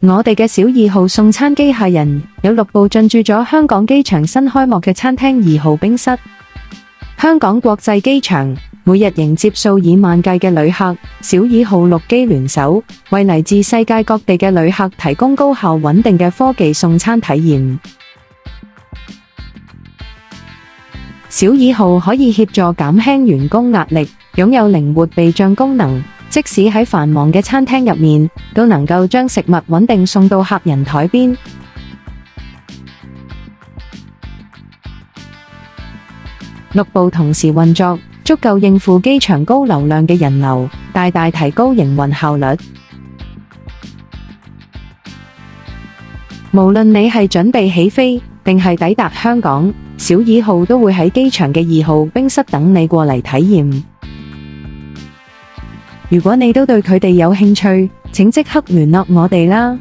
我哋嘅小二號送餐機械人有6部進駐咗香港機場新開幕嘅餐廳2號冰室。香港國際機場每日迎接數以萬計嘅旅客，小二號6機聯手，為嚟自世界各地嘅旅客提供高效穩定嘅科技送餐體驗。小二號可以協助減輕員工壓力，擁有靈活備帳功能，即使喺繁忙嘅餐廳入面，都能夠將食物穩定送到客人台邊。6部同時運作，足夠應付機場高流量嘅人流，大大提高營運效率。無論你係準備起飛，定係抵達香港，小二號都會喺機場嘅2號冰室等你過嚟體驗。如果你都對佢哋有興趣，請即刻聯絡我哋啦。